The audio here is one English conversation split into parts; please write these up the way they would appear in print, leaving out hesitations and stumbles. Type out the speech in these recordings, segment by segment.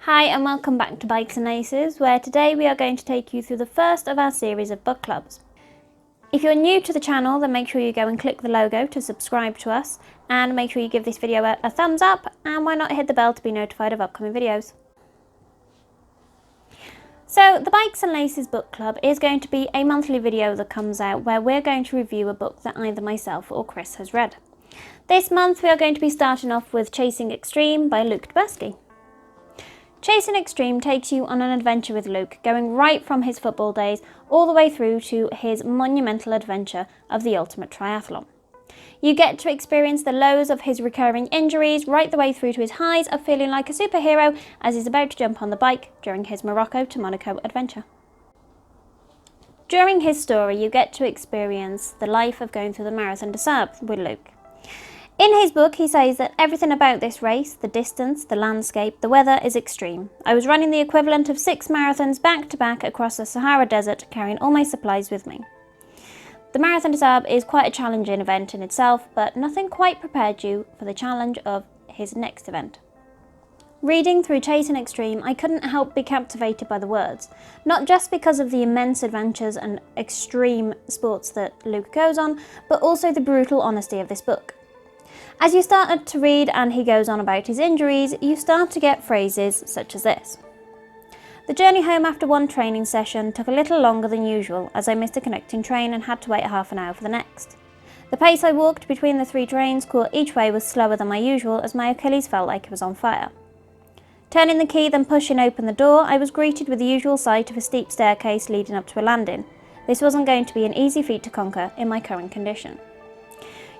Hi and welcome back to Bikes and Laces, where today we are going to take you through the first of our series of book clubs. If you're new to the channel, then make sure you go and click the logo to subscribe to us, and make sure you give this video a thumbs up, and why not hit the bell to be notified of upcoming videos. So the Bikes and Laces book club is going to be a monthly video that comes out where we're going to review a book that either myself or Chris has read. This month we are going to be starting off with Chasing Extreme by Tyburski. Chasing Extreme takes you on an adventure with Luke, going right from his football days all the way through to his monumental adventure of the ultimate triathlon. You get to experience the lows of his recurring injuries right the way through to his highs of feeling like a superhero as he's about to jump on the bike during his Morocco to Monaco adventure. During his story, you get to experience the life of going through the Marathon des Sables with Luke. In his book, he says that everything about this race, the distance, the landscape, the weather is extreme. I was running the equivalent of 6 marathons back to back across the Sahara Desert, carrying all my supplies with me. The Marathon des Sables is quite a challenging event in itself, but nothing quite prepared you for the challenge of his next event. Reading through Chasing Extreme, I couldn't help be captivated by the words, not just because of the immense adventures and extreme sports that Luke goes on, but also the brutal honesty of this book. As you started to read and he goes on about his injuries, you start to get phrases such as this. The journey home after one training session took a little longer than usual as I missed a connecting train and had to wait half an hour for the next. The pace I walked between the 3 trains caught each way was slower than my usual as my Achilles felt like it was on fire. Turning the key, then pushing open the door, I was greeted with the usual sight of a steep staircase leading up to a landing. This wasn't going to be an easy feat to conquer in my current condition.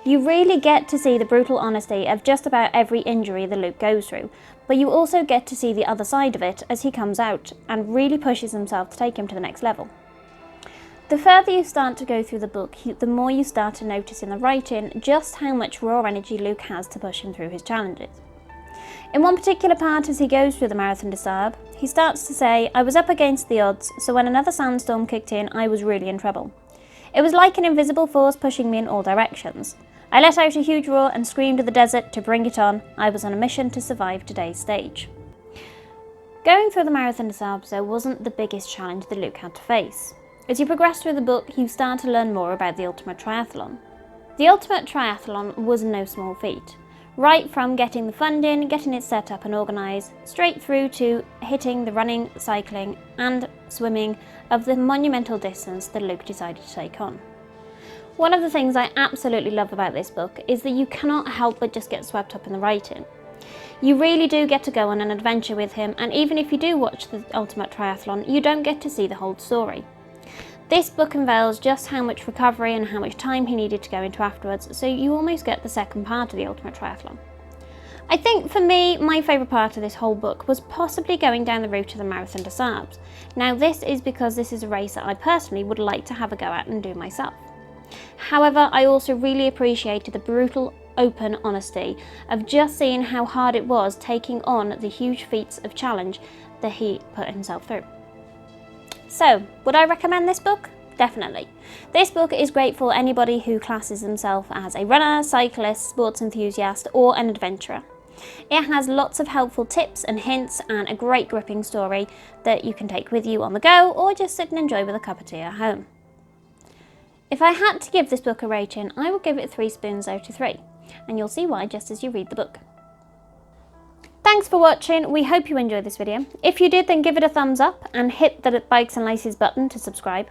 You really get to see the brutal honesty of just about every injury that Luke goes through, but you also get to see the other side of it as he comes out and really pushes himself to take him to the next level. The further you start to go through the book, the more you start to notice in the writing just how much raw energy Luke has to push him through his challenges. In one particular part as he goes through the Marathon des Sables, he starts to say, I was up against the odds, so when another sandstorm kicked in, I was really in trouble. It was like an invisible force pushing me in all directions. I let out a huge roar and screamed at the desert to bring it on. I was on a mission to survive today's stage. Going through the Marathon des Sables though wasn't the biggest challenge that Luke had to face. As you progress through the book, you start to learn more about the ultimate triathlon. The ultimate triathlon was no small feat. Right from getting the funding, getting it set up and organised, straight through to hitting the running, cycling and swimming of the monumental distance that Luke decided to take on. One of the things I absolutely love about this book is that you cannot help but just get swept up in the writing. You really do get to go on an adventure with him, and even if you do watch the ultimate triathlon, you don't get to see the whole story. This book unveils just how much recovery and how much time he needed to go into afterwards, so you almost get the second part of the ultimate triathlon. I think for me, my favourite part of this whole book was possibly going down the route of the Marathon des Sables. Now this is because this is a race that I personally would like to have a go at and do myself. However, I also really appreciated the brutal, open honesty of just seeing how hard it was taking on the huge feats of challenge that he put himself through. So, would I recommend this book? Definitely. This book is great for anybody who classes himself as a runner, cyclist, sports enthusiast or an adventurer. It has lots of helpful tips and hints and a great gripping story that you can take with you on the go or just sit and enjoy with a cup of tea at home. If I had to give this book a rating, I would give it 3 spoons out of 3, and you'll see why just as you read the book. Thanks for watching, we hope you enjoyed this video. If you did, then give it a thumbs up and hit the Bikes and Laces button to subscribe.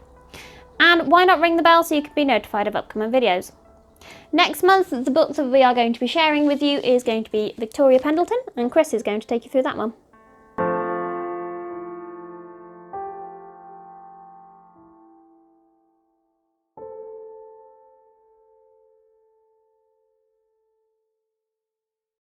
And why not ring the bell so you can be notified of upcoming videos. Next month, the book that we are going to be sharing with you is going to be Victoria Pendleton, and Chris is going to take you through that one.